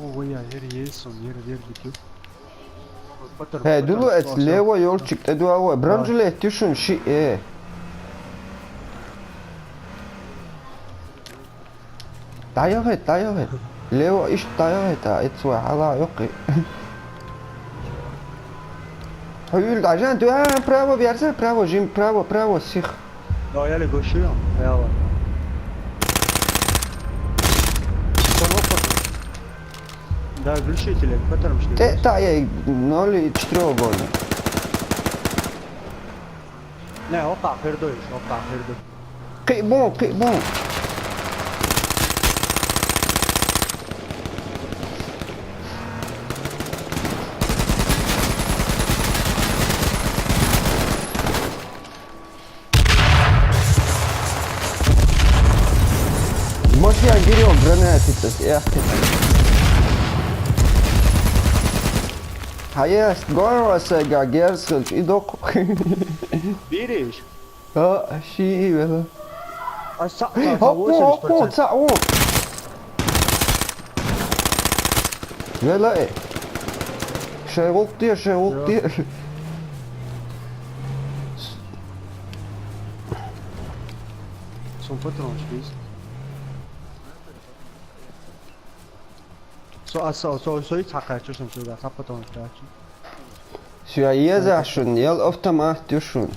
Ого, я есть, он gidiyor. He dulu et levo yol çıktı duavo. Brancule düşün şi dayak et. Levo iş dayak et ha. Et suya hala yok ki. Hayır ajan tu ha pravo versene pravo jim pravo sih. Да, я ли koşuyorum. Eyvallah. Да, глушители, потому что... Te je 0-4 golü. Ne, o kahirdoymuş, o kahirdo. Kıy bon. Может я берем гранаты-то, эх ты. Hayır, gorvasa ga gersel idok. Biriş. Ha, şey böyle. Hoppa, sağ. Böyle. Şey oldu diye. Son patrões, fiz. Só hiç hak açıyorsun şurada, sap patrões da açın. Şuraya yazışın, yal otomat düşün.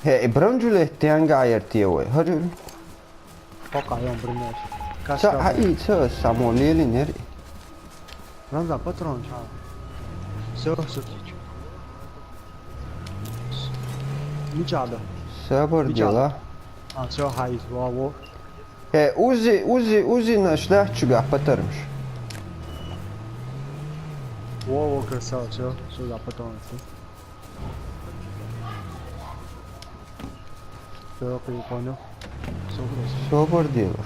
He, brancule tiyan gayet diye. Hadi. Foca, é primeiro. Sa aí, Samuel nere. Vamos lá, patrões. Seu kit. Mücadele. Sabır diyor la. Seu raiz, o. He, Uzi na šľahčuga patarmış. O cresceu, seu da patrões. Seu que pono. Sabır diyor.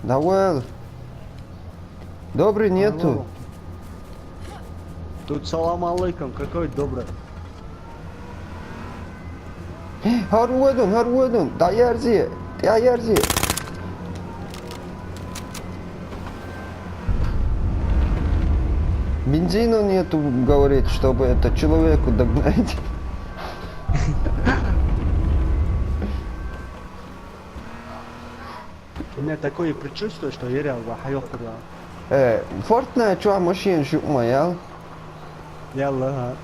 Давай. Добрый нету. Тут салам алейкум, какой добрый. Харведон. Даярзи. Бензина нету, говорит, чтобы это человеку догнать. У меня такое предчувствие, что я реально хайохуда. Fortnite şu an maşin şu ya. Yalla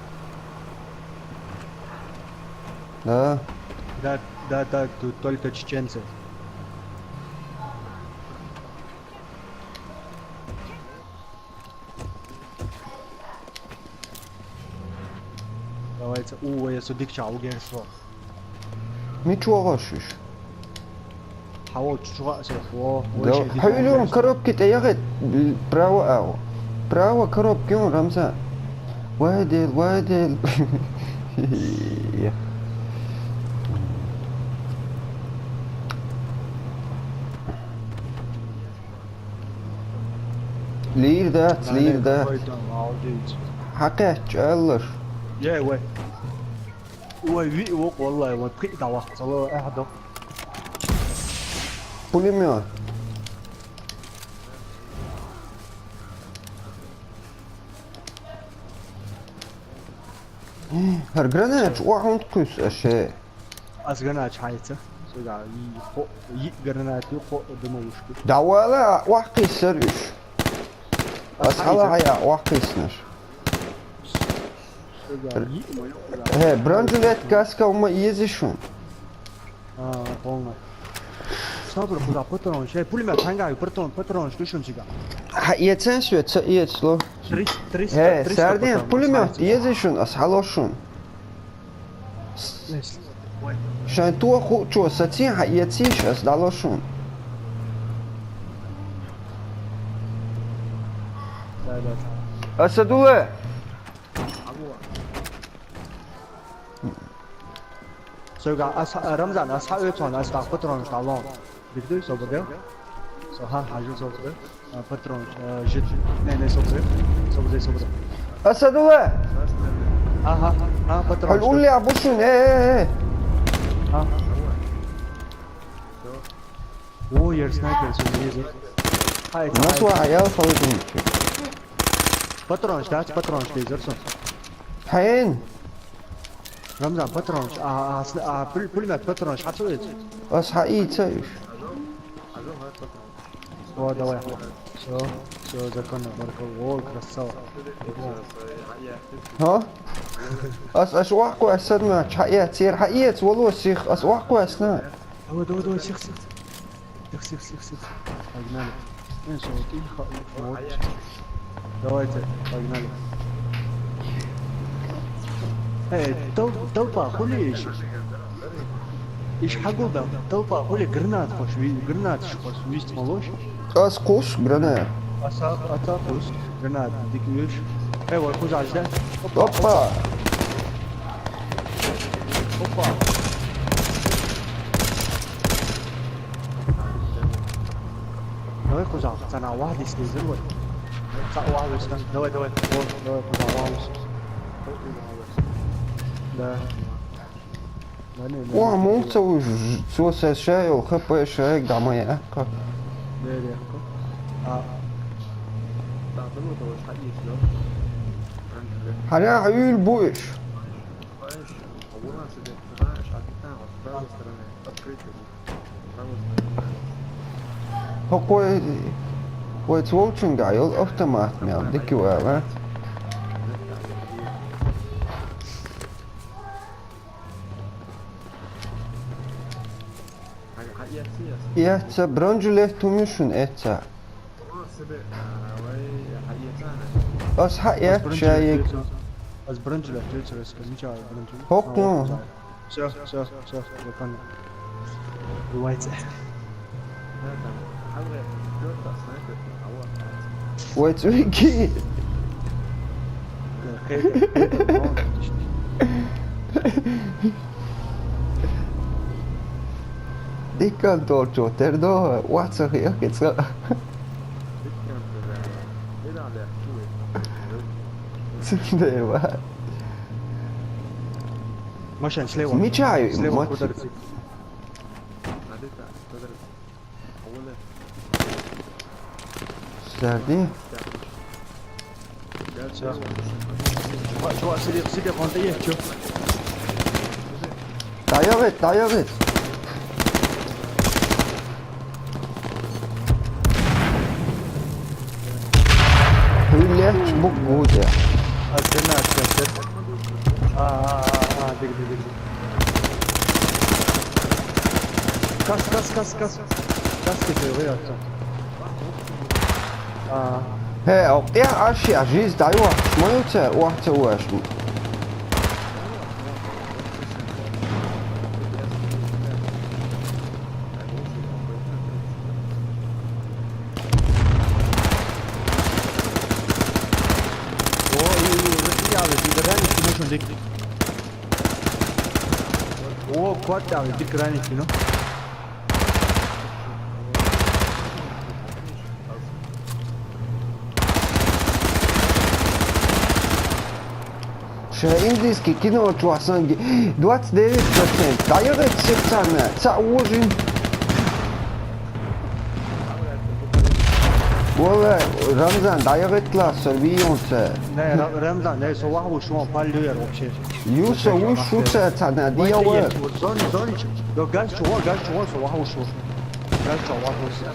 ha. Да, тут только чеченцы. Давайте, я судикча угерсо. Ничего шиш. Хаво чучуга о. Hayır коробки te yaget право коробки он Рамзан. Вайдел. Лирда. حكيت الله. يا وي. وي والله وطيق دعوة صلوا أحد. Пулемет. Гранат, он кус اشي. أزغناش حياته. سودا جرنات يقو دموشك. دوالا وحقي سرش. أصحابها يا وحقي سنش. He, branculet kaska uma yezishun. полно. Sabır kуда patron şey pulmet hangi patron düşün çıga. Ha yetsen süet yetslo. 300. He, sardin pulmet yezishun ashaloshun. Şan tu khu chu satin ha yetsish asdaloshun. Asadullah. 저희가 람잔 사회촌 아스타 patron stalon. Bildi sobada. Soha hajı sobada. Patron jit ne sobada. Sobada. Asadullah. ها بطرون هنقول لي عبوشن ايه ها اوه يور سنايبر سوزيزي هاي مسوى عيال صوتهم بطرونش داش بطرونش ليزرسون حين رمضان بطرونش بوليمات بطرونش حتسويت اصحى ايه تسويش هو ده واحد شو ذكرنا بارك الله كرساو ها اش واقو اسدنا حقيقة تصير حقيقة والله الشيخ اس واقو اسنا دو شيخ شيخ اجنبي ايش هو كي موت دوايته اجنبي ايه توبا خلي ايش حقو ده توبا خلي جرنات خوش جرنات خوش ويست مالوش اس قوش جرانا اتا خوش جرنات ديك ويش ايوه خوش عجله اوبا دوای خوش انا واحد يسكيزر ولا واحد يسكن دوای خوش واحد لا واه مو تسوي سوى شاي وخبى شاي دعما يأكل ليه يحكوا حنا عيول بوش هو ويتوچن عيال اوتومات ميال ديكي ولا يا تبرنجله تومشون اتا بس حقيقة شايك از برنج له تيتر اسكن مش عارف برنج حكم شوف ذكرنا روايته ويتوكي ديكان تورچو تردو واتسخ يكتس سندوا ماشان سليوا ميچاي سليوا سردي شو سيدي قنطيه شوف دايرت هيليش بوجوده استنى دق كاس كده غير هي اوقيا عشي عجيز دايوا شمويته واحد واش o quad આવે દીકરાની કીનો شاينديسكي كينو تواسانجي 29% دايرت سيرتانا تعوجين والله رمضان دايرت لا سربيونتا ne Ramzan ne so wahu şu parlıyor вообще يوسف وشو تاعنا دياور zoni do gaz şu so wahu şu gaz şu wahu şu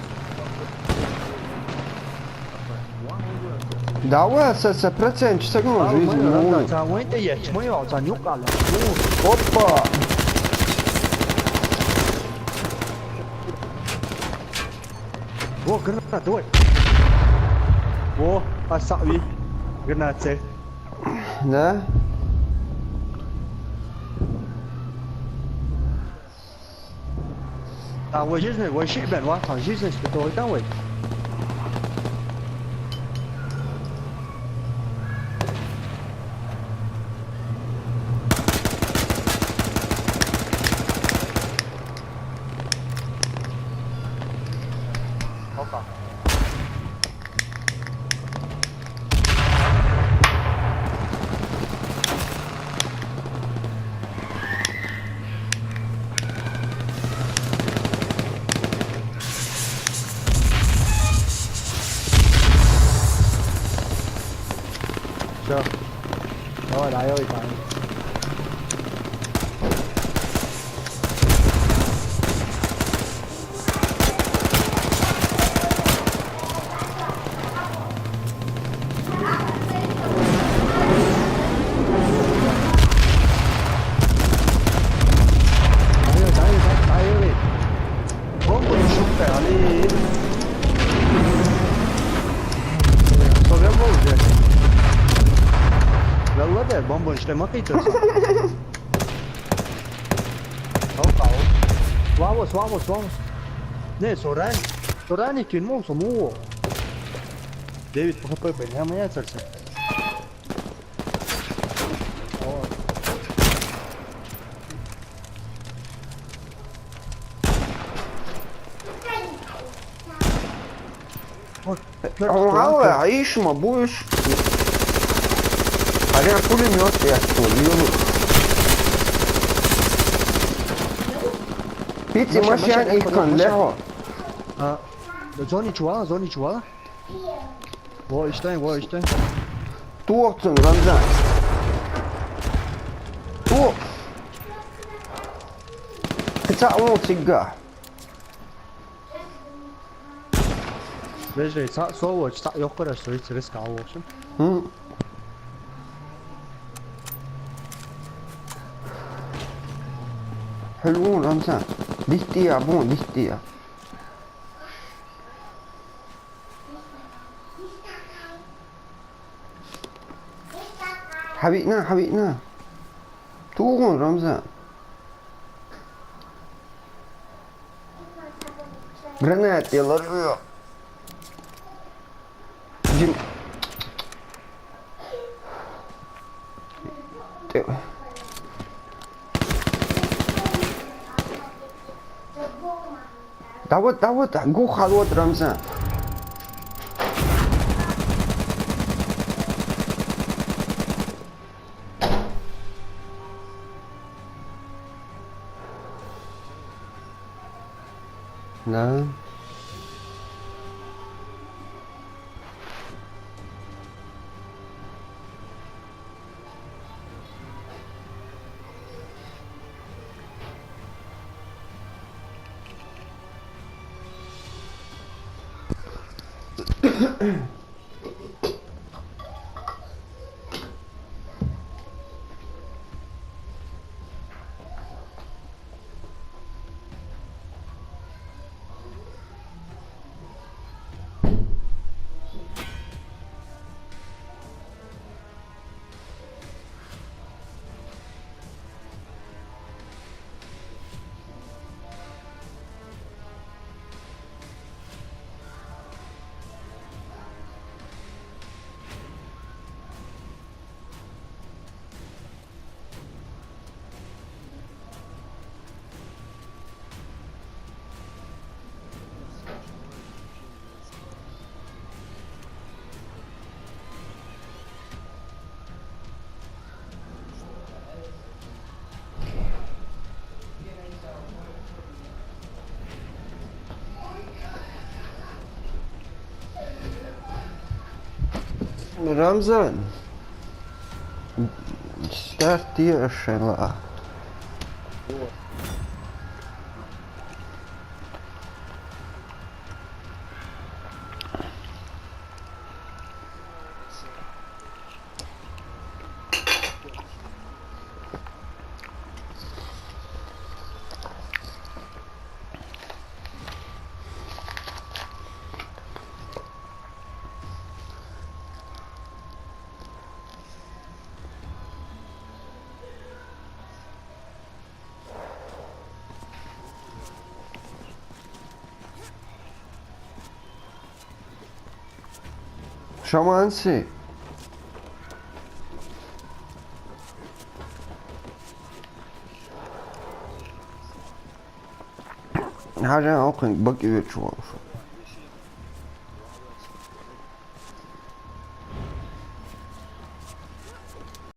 دعوة سا بريتنج تكون جيز مون ta وين تيجي ما يو ta نوقع اوبا o granat doy o asawi granat se لا我就是我是本我躺就是多单位好吧 Ciao. Давай, дай, дай. Bomba işleme kıytırsa. Tamam. Vamos, vamos, vamos. Ne, Sorani kim mi olsa mu? David, bakıp beni hemen yatırsın. والله عيش ما ابوش علينا пулемет يا столيو بيتي ماشي عن إيكون لحظة زوني çuvala. Wo ist denn? توقتن رمزان توق تتعلم تقع Vežai, sovoč, yukarı söyle risk alıyorsun. Hı. حلوون رمزان ديستي يا بون ديستي يا حبيبنا توغون رمزان جرانات يلا رجوع جيم دعوت جو خلوت رمزان لا رمزان start hier schneller. شمانسي حاجة ممكن بقي شوف